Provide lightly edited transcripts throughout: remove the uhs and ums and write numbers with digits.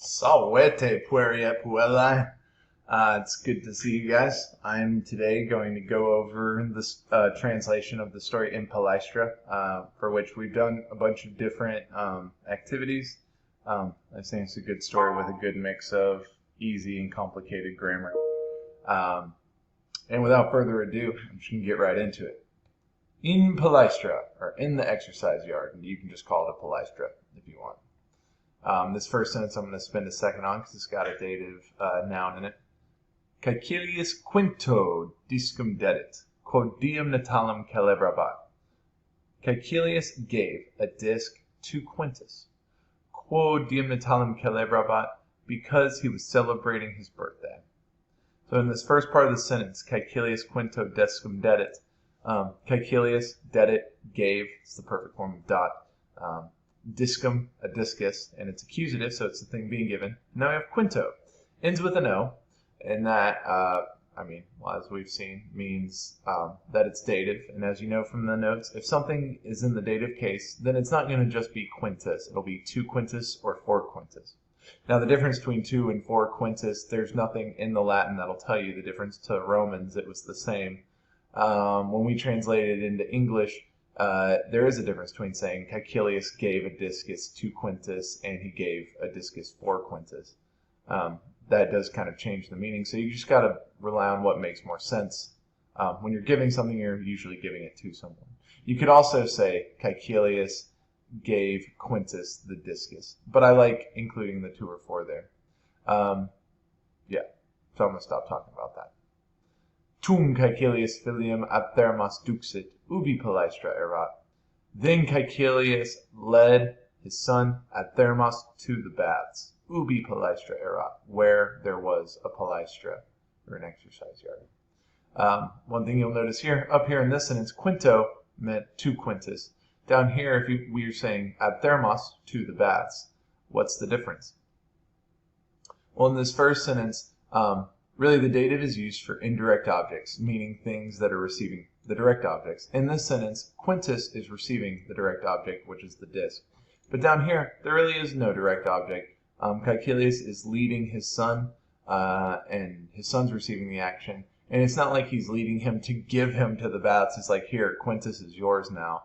Salvete, pueri et puellae. It's good to see you guys. I'm today going to go over this translation of the story in Palaestra, for which we've done a bunch of different activities. I think it's a good story with a good mix of easy and complicated grammar. And without further ado, I'm just going to get right into it. In Palaestra, or in the exercise yard, and you can just call it a Palaestra if you want. This first sentence I'm going to spend a second on because it's got a dative noun in it. Caecilius quinto discum dedit, quod diem natalem celebrabat. Caecilius gave a disc to Quintus, quod diem natalem celebrabat, because he was celebrating his birthday. So in this first part of the sentence, Caecilius quinto discum dedit, Caecilius, dedit, gave, it's the perfect form of dot. Discum, a discus, and it's accusative, so it's the thing being given. Now we have quinto. Ends with an O, and that, as we've seen, means that it's dative. And as you know from the notes, if something is in the dative case, then it's not going to just be quintus. It'll be two quintus or four quintus. Now the difference between two and four quintus, there's nothing in the Latin that'll tell you the difference. To Romans, it was the same. When we translate it into English, there is a difference between saying Caecilius gave a discus to Quintus and he gave a discus for Quintus. That does kind of change the meaning, so you just got to rely on what makes more sense. When you're giving something, you're usually giving it to someone. You could also say Caecilius gave Quintus the discus, but I like including the two or four there. So I'm going to stop talking about that. Tum Caecilius filium ad thermas duxit, ubi palaestra erat. Then Caecilius led his son ad thermas to the baths, ubi palaestra erat, where there was a palaestra, or an exercise yard. One thing you'll notice here, up here in this sentence, quinto meant to Quintus. Down here, if we are saying ad thermas, to the baths, what's the difference? Well, in this first sentence, really, the dative is used for indirect objects, meaning things that are receiving the direct objects. In this sentence, Quintus is receiving the direct object, which is the disc. But down here, there really is no direct object. Caecilius is leading his son, and his son's receiving the action. And it's not like he's leading him to give him to the baths. It's like, here, Quintus is yours now.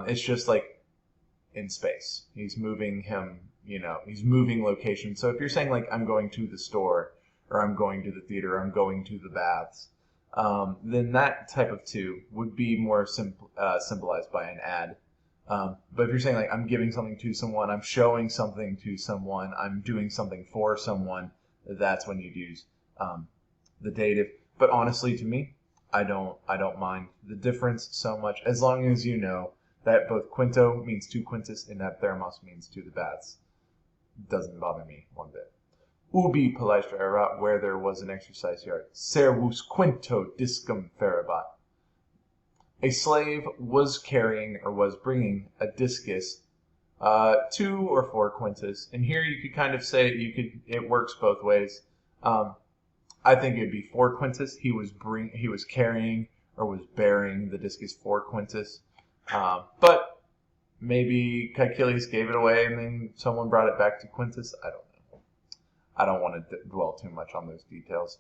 It's just like in space. He's moving him, he's moving location. So if you're saying, like, I'm going to the store, or I'm going to the theater, or I'm going to the baths, then that type of to would be more symbolized by an ad. But if you're saying, like, I'm giving something to someone, I'm showing something to someone, I'm doing something for someone, that's when you'd use the dative. But honestly, to me, I don't mind the difference so much, as long as you know that both quinto means to Quintus and that thermos means to the baths. It doesn't bother me one bit. Ubi palaestra erat, where there was an exercise yard. Servus quinto discum ferabat. A slave was carrying or was bringing a discus 2 or 4 quintus. And here you could kind of say it works both ways. I think it'd be 4 quintus. He was carrying or was bearing the discus 4 quintus. But maybe Caecilius gave it away and then someone brought it back to Quintus. I don't know. I don't want to dwell too much on those details.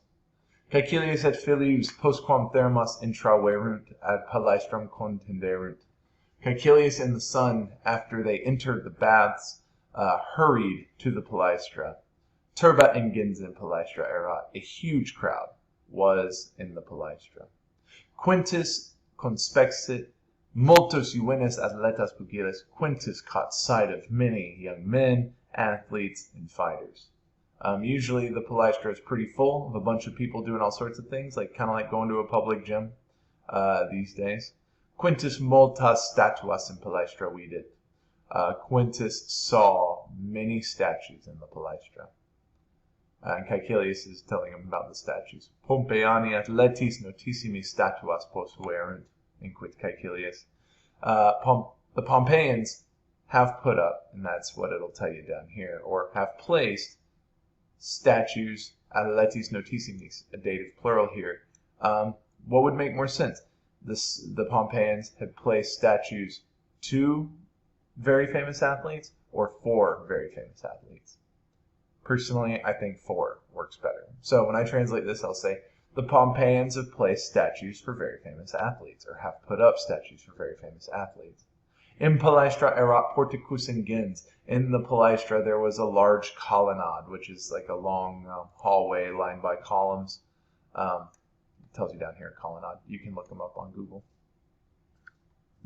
Caecilius et filius postquam thermas intraverunt ad palaestram contenderunt. Caecilius and the son, after they entered the baths, hurried to the palaestra. Turba ingens in palaestra erat. A huge crowd was in the palaestra. Quintus conspexit multos juvenes atletas pugiles. Quintus caught sight of many young men, athletes, and fighters. Usually the palaestra is pretty full of a bunch of people doing all sorts of things, kind of like going to a public gym these days. Quintus multas statuas in palaestra vidit. Quintus saw many statues in the palaestra. And Caecilius is telling him about the statues. Pompeiani atletis notissimi statuas posuerunt, inquit Caecilius. The Pompeians have put up, and that's what it'll tell you down here, or have placed statues, atletis notissimis, a dative plural here. What would make more sense? The Pompeians had placed statues to very famous athletes or for very famous athletes. Personally, I think 4 works better. So when I translate this, I'll say, the Pompeians have placed statues for very famous athletes, or have put up statues for very famous athletes. In palaestra erat porticus ingens. In the palaestra, there was a large colonnade, which is like a long hallway lined by columns. It tells you down here, colonnade. You can look them up on Google.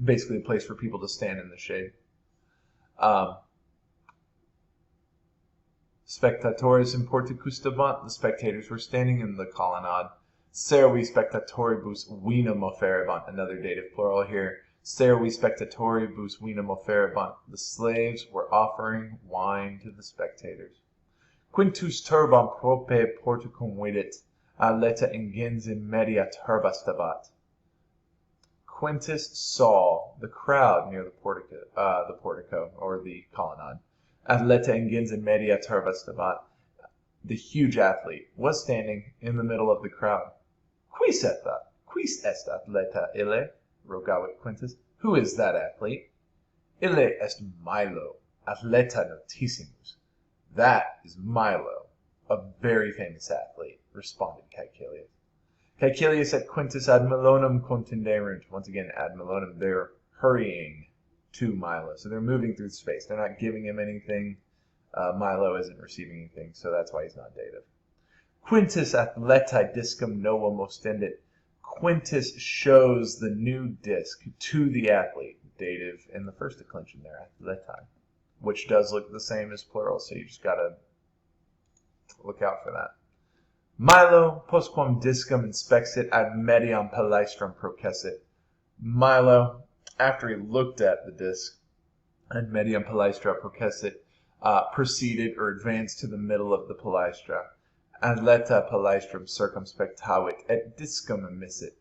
Basically a place for people to stand in the shade. Spectatores in porticus dabant. The spectators were standing in the colonnade. Servi spectatoribus vinum offerebant. Another dative plural here. Servi spectatoribus vinum offerebant. The slaves were offering wine to the spectators. Quintus turbam prope porticum vidit. Atleta ingens in media turba stabat. Quintus saw the crowd near the portico or the colonnade. Atleta ingens in media turba stabat. The huge athlete was standing in the middle of the crowd. Quis est atleta ille? Rogavit Quintus. Who is that athlete? Ille est Milo, atleta notissimus. That is Milo, a very famous athlete, responded Caecilius. Caecilius et Quintus ad Milonum contenderunt. Once again, ad Milonum, they're hurrying to Milo. So they're moving through space. They're not giving him anything. Milo isn't receiving anything, so that's why he's not dative. Quintus athletae discum novum ostendit. Quintus shows the new disc to the athlete. Dative in the first declension there, athletae, which does look the same as plural, so you just got to look out for that. Milo, postquam discum inspexit ad mediam palaestram processit. Milo, after he looked at the disc, ad mediam palaestra processit, proceeded or advanced to the middle of the palaestra. Atleta palaestram circumspectavit et discum emissit.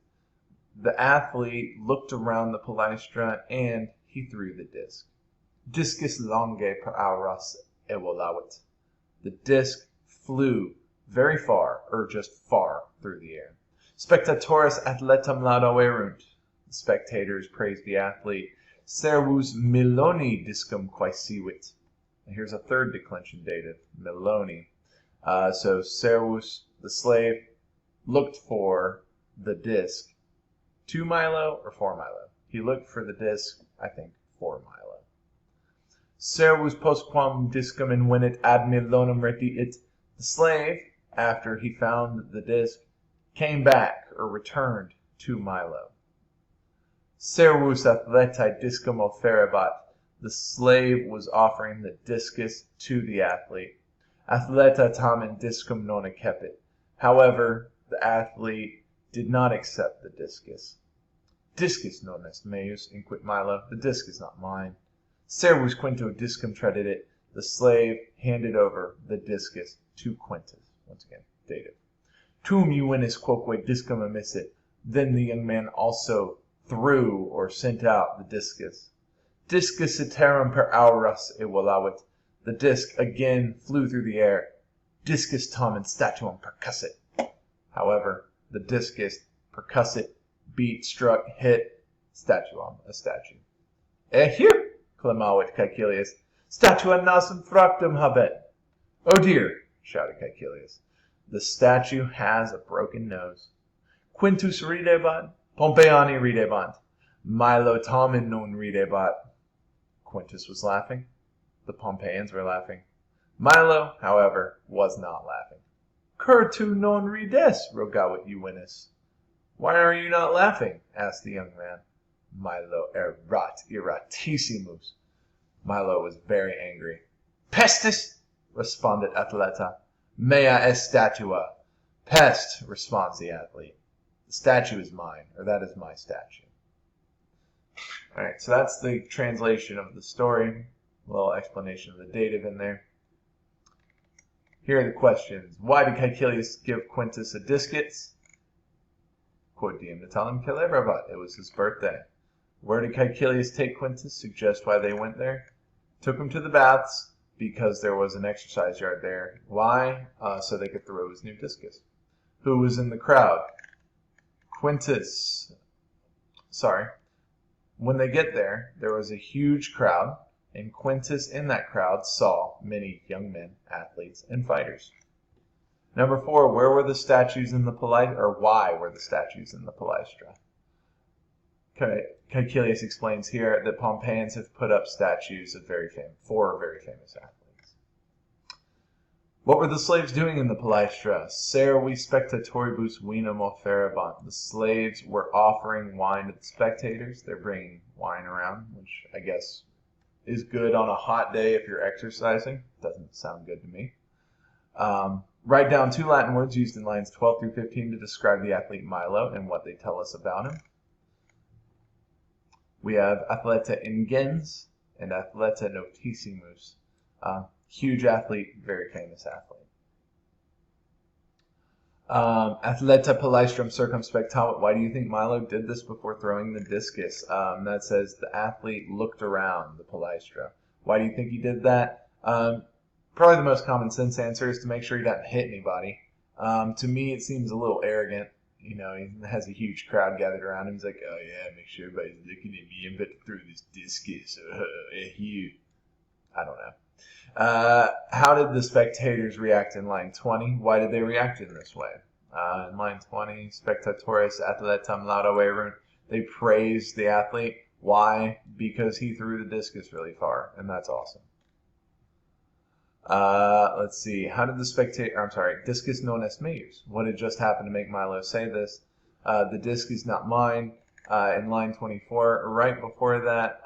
The athlete looked around the palaestra and he threw the disc. Discus longe per auras evolavit. The disc flew very far, or just far, through the air. Spectatores athletam laudaverunt. The spectators praised the athlete. Servus Miloni discum quaesivit. And here's a third declension dative, Miloni. So Servus, the slave, looked for the disc to Milo or for Milo. He looked for the disc, I think, for Milo. Servus postquam discum invenit ad Milonum retiit. The slave, after he found the disc, came back or returned to Milo. Servus athletae discum offerebat. The slave was offering the discus to the athlete. Athleta tamen discum non accepit. However, the athlete did not accept the discus. Discus non est meus, inquit Milo. The disc is not mine. Servus quinto discum tradidit. The slave handed over the discus to Quintus. Once again, dative. Tum juvenis quoque discum emissit. Then the young man also threw or sent out the discus. Discus iterum per auras evolavit. The disc again flew through the air. Discus tamen statuam percussit. However, the discus percussit, beat, struck, hit, statuam, a statue. Here, clamavit Caecilius, statua nasum fractum habet. Oh dear, shouted Caecilius. The statue has a broken nose. Quintus ridebat, Pompeiani ridebant, Milo tamen non ridebat. Quintus was laughing. The Pompeians were laughing. Milo, however, was not laughing. Cur tu non rides, rogavit Juvenis. Why are you not laughing? Asked the young man. Milo erat iratissimus. Milo was very angry. Pestis, responded Athleta. Mea est statua. Pest, responds the athlete. The statue is mine, or that is my statue. Alright, so that's the translation of the story. A little explanation of the dative in there. Here are the questions. Why did Caecilius give Quintus a discus? Quod diem natalem celebrabat. It was his birthday. Where did Caecilius take Quintus? Suggest why they went there. Took him to the baths because there was an exercise yard there. Why? So they could throw his new discus. Who was in the crowd? Quintus. Sorry. When they get there, there was a huge crowd. and Quintus in that crowd saw many young men, athletes, and fighters. Number 4, where were the statues in the palaestra, or why were the statues in the palaestra? Caecilius explains here that Pompeians have put up statues of four very famous athletes. What were the slaves doing in the palaestra? Servi spectatoribus vinum offerebant. The slaves were offering wine to the spectators. They're bringing wine around, which I guess is good on a hot day if you're exercising. Doesn't sound good to me. Write down 2 Latin words used in lines 12 through 15 to describe the athlete Milo and what they tell us about him. We have athleta ingens and athleta notissimus. Huge athlete, very famous athlete. Athleta palaestrum circumspectavit. Why do you think Milo did this before throwing the discus? That says the athlete looked around the palaestra. Why do you think he did that? Probably the most common sense answer is to make sure he doesn't hit anybody. To me, it seems a little arrogant. You know, he has a huge crowd gathered around him. He's like, oh yeah, make sure everybody's looking at me. I'm about to throw this discus. I don't know. How did the spectators react in line 20? Why did they react in this way? In line 20, spectatores athletam laudaverunt. They praised the athlete. Why? Because he threw the discus really far, and that's awesome. Let's see. How did the discus non est meus. What had just happened to make Milo say this? The disc is not mine. In line 24, right before that,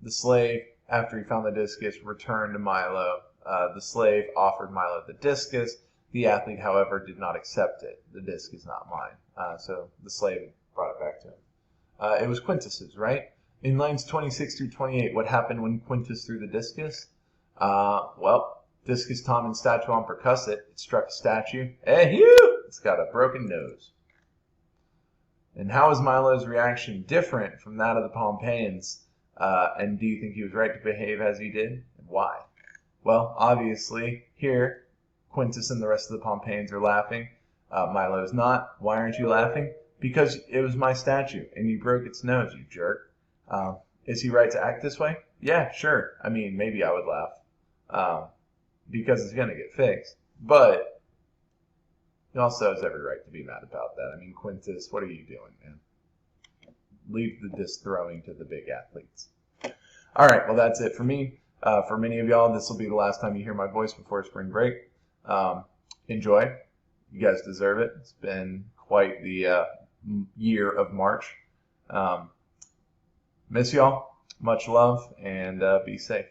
the slave, after he found the discus, returned to Milo. The slave offered Milo the discus. The athlete, however, did not accept it. The disc is not mine. So the slave brought it back to him. It was Quintus's, right? In lines 26 through 28, what happened when Quintus threw the discus? Well, discus tamen statuam percussit. It struck a statue. It's got a broken nose. And how is Milo's reaction different from that of the Pompeians? And do you think he was right to behave as he did? And why? Well, obviously, here, Quintus and the rest of the Pompeians are laughing. Milo's not. Why aren't you laughing? Because it was my statue, and you broke its nose, you jerk. Is he right to act this way? Yeah, sure. I mean, maybe I would laugh. Because it's going to get fixed. But he also has every right to be mad about that. I mean, Quintus, what are you doing, man? Leave the disc throwing to the big athletes. All right, well, that's it for me. For many of y'all, this will be the last time you hear my voice before spring break. Enjoy. You guys deserve it. It's been quite the year of March. Miss y'all. Much love, and be safe.